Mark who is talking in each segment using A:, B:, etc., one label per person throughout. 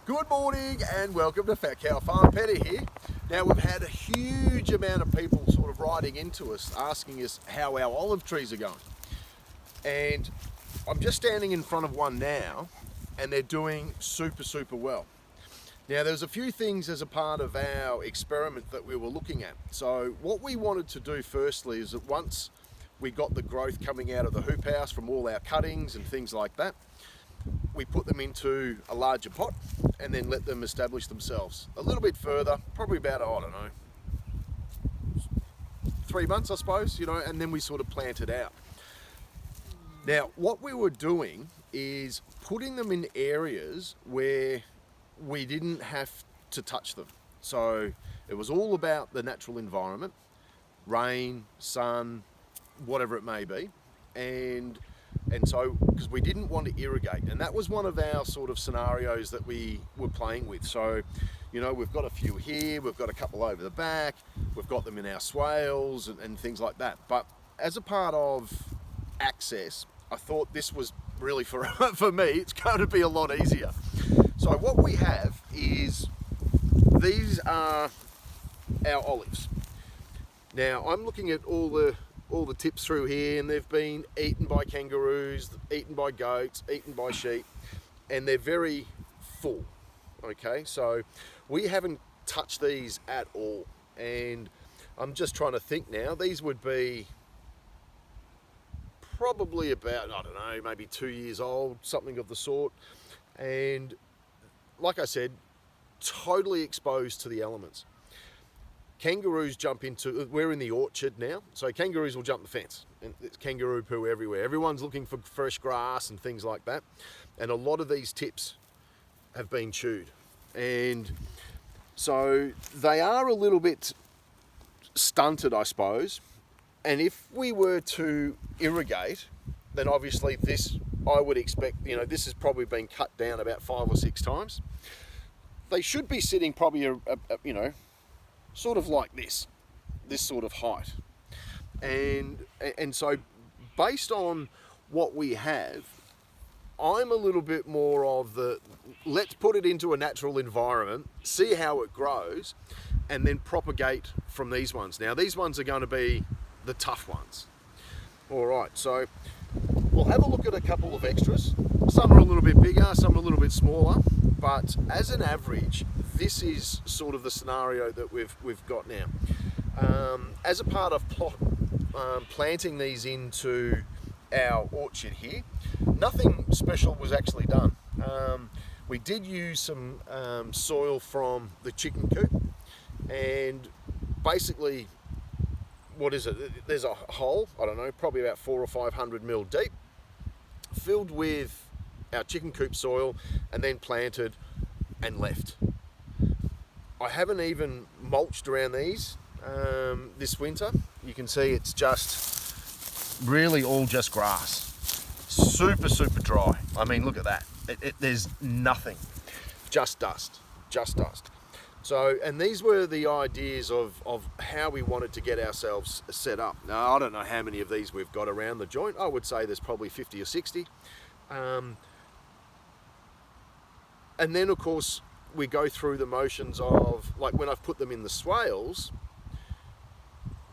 A: Good morning and welcome to Fat Cow Farm. Peter here. Now we've had a huge amount of people sort of writing into us asking us how our olive trees are going. And I'm just standing in front of one now and they're doing super well. Now there's a few things as a part of our experiment that we were looking at. So what we wanted to do firstly is that once we got the growth coming out of the hoop house from all our cuttings and things like that, we put them into a larger pot and then let them establish themselves a little bit further, probably about, I don't know, 3 months I suppose, and then we sort of plant it out. Now what we were doing is putting them in areas where we didn't have to touch them. So it was all about the natural environment, rain, sun, whatever it may be, and so because we didn't want to irrigate, and that was one of our sort of scenarios that we were playing with. So we've got a few here, we've got a couple over the back, we've got them in our swales and things like that. But as a part of access, I thought this was really for me, it's going to be a lot easier. So what we have is, these are our olives. Now I'm looking at all the tips through here, and they've been eaten by kangaroos, eaten by goats, eaten by sheep, and they're very full. Okay, so we haven't touched these at all, and I'm just trying to think now. These would be probably about, I don't know, maybe 2 years old, something of the sort, and like I said, totally exposed to the elements. Kangaroos jump into, we're in the orchard now, so kangaroos will jump the fence, and it's kangaroo poo everywhere. Everyone's looking for fresh grass and things like that, and a lot of these tips have been chewed, and so they are a little bit stunted, I suppose. And if we were to irrigate, then obviously this, I would expect, this has probably been cut down about 5 or 6 times. They should be sitting probably sort of like this sort of height, and so based on what we have, I'm a little bit more of the, let's put it into a natural environment, see how it grows, and then propagate from these ones. Now these ones are going to be the tough ones. All right, so we'll have a look at a couple of extras. Some are a little bit bigger, some are a little bit smaller, but as an average, this is sort of the scenario that we've got now. As a part of planting these into our orchard here, nothing special was actually done. We did use some soil from the chicken coop, and basically, what is it? There's a hole, I don't know, probably about 400 or 500 mil deep, filled with our chicken coop soil, and then planted and left. I haven't even mulched around these this winter. You can see it's just really all just grass. Super dry. I mean, look at that. There's nothing, just dust. So, and these were the ideas of how we wanted to get ourselves set up. Now, I don't know how many of these we've got around the joint. I would say there's probably 50 or 60. And then, of course, we go through the motions of, like when I've put them in the swales,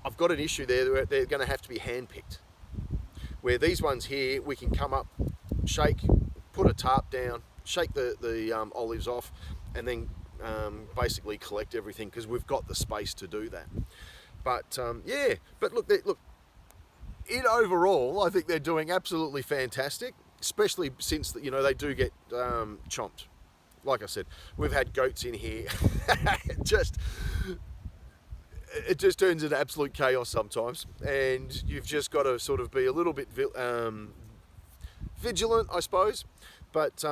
A: I've got an issue there where they're going to have to be hand-picked. Where these ones here, we can come up, shake, put a tarp down, shake the olives off, and then basically collect everything, because we've got the space to do that. But yeah, but look, in overall, I think they're doing absolutely fantastic, especially since they do get chomped. Like I said, we've had goats in here. It just turns into absolute chaos sometimes, and you've just got to sort of be a little bit vigilant, I suppose. But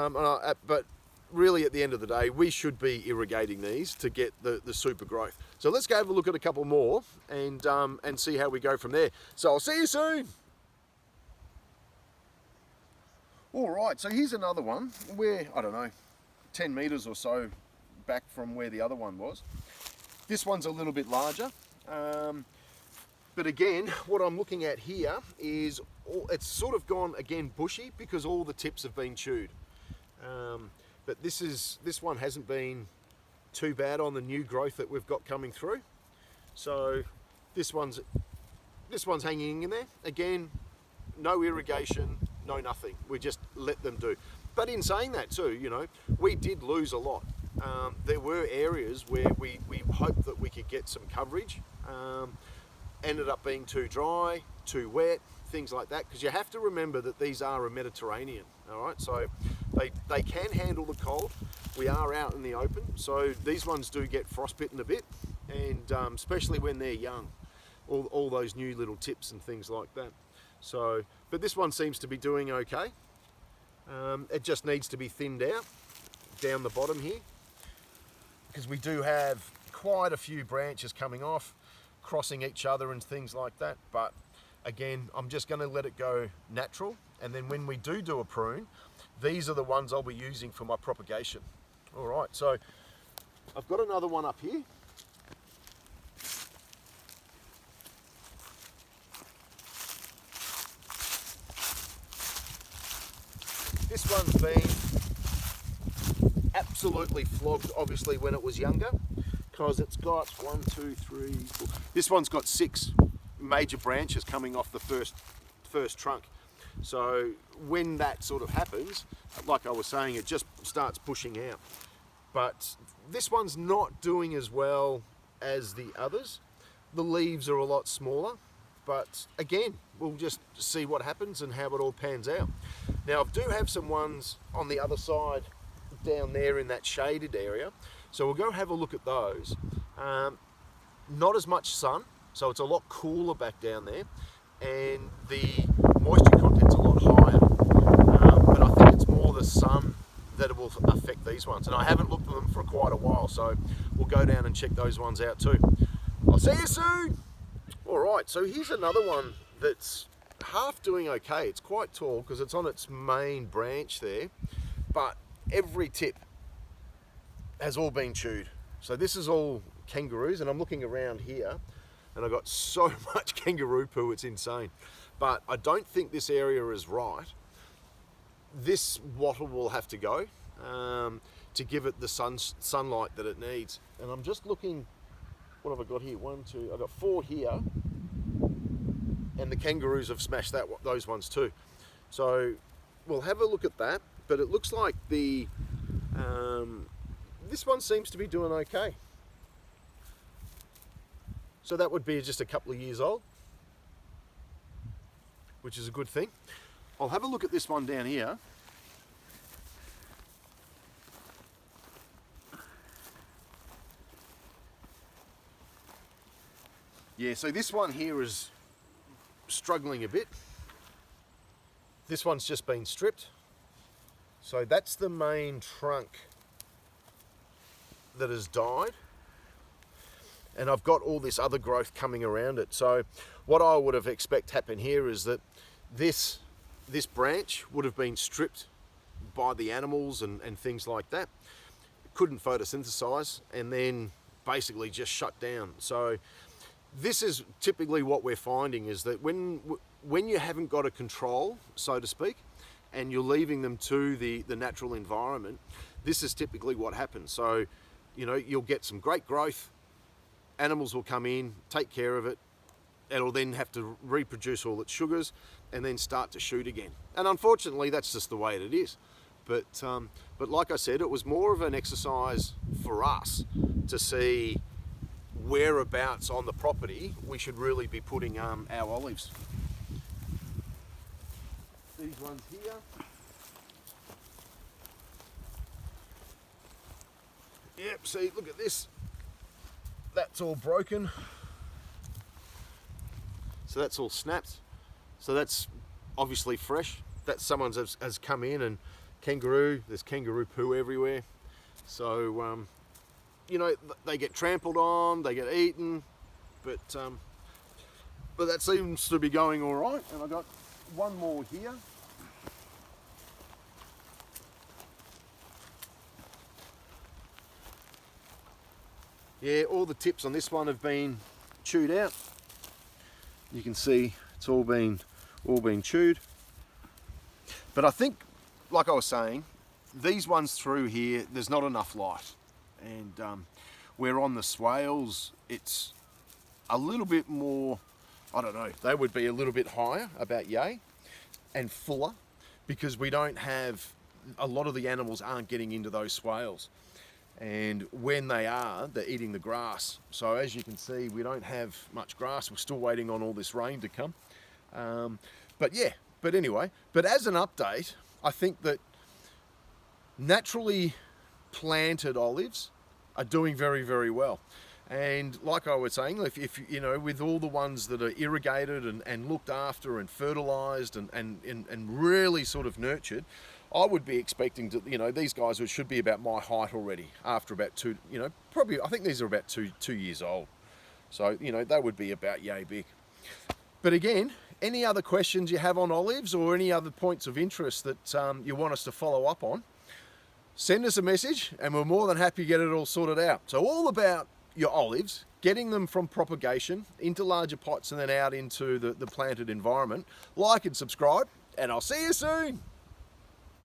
A: really, at the end of the day, we should be irrigating these to get the super growth. So let's go have a look at a couple more and see how we go from there. So I'll see you soon. All right, so here's another one. We're, I don't know, 10 meters or so back from where the other one was. This one's a little bit larger, but again, what I'm looking at here is it's sort of gone again bushy because all the tips have been chewed. But this one hasn't been too bad on the new growth that we've got coming through. So this one's hanging in there. Again, no irrigation, no nothing. We just let them do. But in saying that too, you know, we did lose a lot. There were areas where we hoped that we could get some coverage. Ended up being too dry, too wet, things like that. Because you have to remember that these are a Mediterranean, all right? So they can handle the cold. We are out in the open, so these ones do get frostbitten a bit, and especially when they're young, all those new little tips and things like that. So, but this one seems to be doing okay. It just needs to be thinned out down the bottom here, because we do have quite a few branches coming off, crossing each other and things like that. But again, I'm just going to let it go natural, and then when we do a prune, these are the ones I'll be using for my propagation. All right, so I've got another one up here. This one's been absolutely flogged, obviously, when it was younger, because it's got 1, 2, 3, 4. This one's got 6 major branches coming off the first trunk. So when that sort of happens, like I was saying, it just starts pushing out. But this one's not doing as well as the others. The leaves are a lot smaller, but again, we'll just see what happens and how it all pans out. Now, I do have some ones on the other side down there in that shaded area, so we'll go have a look at those. Not as much sun, so it's a lot cooler back down there, and the moisture content's a lot higher, but I think it's more the sun that will affect these ones, and I haven't looked at them for quite a while, so we'll go down and check those ones out too. I'll see you soon. All right, so here's another one that's half doing okay. It's quite tall because it's on its main branch there, but every tip has all been chewed. So this is all kangaroos, and I'm looking around here and I've got so much kangaroo poo, it's insane. But I don't think this area is right. This wattle will have to go to give it the sunlight that it needs. And I'm just looking, what have I got here? 1, 2, I've got 4 here, and the kangaroos have smashed those ones too. So we'll have a look at that, but it looks like this one seems to be doing okay. So that would be just a couple of years old, which is a good thing. I'll have a look at this one down here. Yeah, so this one here is struggling a bit. This one's just been stripped. So that's the main trunk that has died. And I've got all this other growth coming around it. So what I would have expect happen here is that this branch would have been stripped by the animals and things like that. It couldn't photosynthesize, and then basically just shut down. So this is typically what we're finding, is that when you haven't got a control, so to speak, and you're leaving them to the natural environment, this is typically what happens. So, you know, you'll get some great growth, animals will come in, take care of it, it'll then have to reproduce all its sugars and then start to shoot again. And unfortunately, that's just the way it is. But like I said, it was more of an exercise for us to see whereabouts on the property we should really be putting our olives. These ones here. Yep, see, look at this. That's all broken. So that's all snapped. So that's obviously fresh. That someone has come in and there's kangaroo poo everywhere. So, you know, they get trampled on, they get eaten, but that seems to be going all right. And I've got one more here. Yeah, all the tips on this one have been chewed out. You can see it's all been chewed. But I think, like I was saying, these ones through here, there's not enough light. And where on the swales, it's a little bit more, I don't know, they would be a little bit higher, about yay, and fuller, because we don't have, a lot of the animals aren't getting into those swales. And when they are, they're eating the grass. So as you can see, we don't have much grass. We're still waiting on all this rain to come. But anyway, but as an update, I think that naturally planted olives are doing very, very well. And like I was saying, if you know, with all the ones that are irrigated and looked after and fertilized and really sort of nurtured, I would be expecting to, you know, these guys should be about my height already after about two, you know, probably, I think these are about two years old. So, you know, they would be about yay big. But again, any other questions you have on olives or any other points of interest that you want us to follow up on, send us a message and we're more than happy to get it all sorted out. So all about your olives, getting them from propagation into larger pots and then out into the planted environment. Like and subscribe, and I'll see you soon.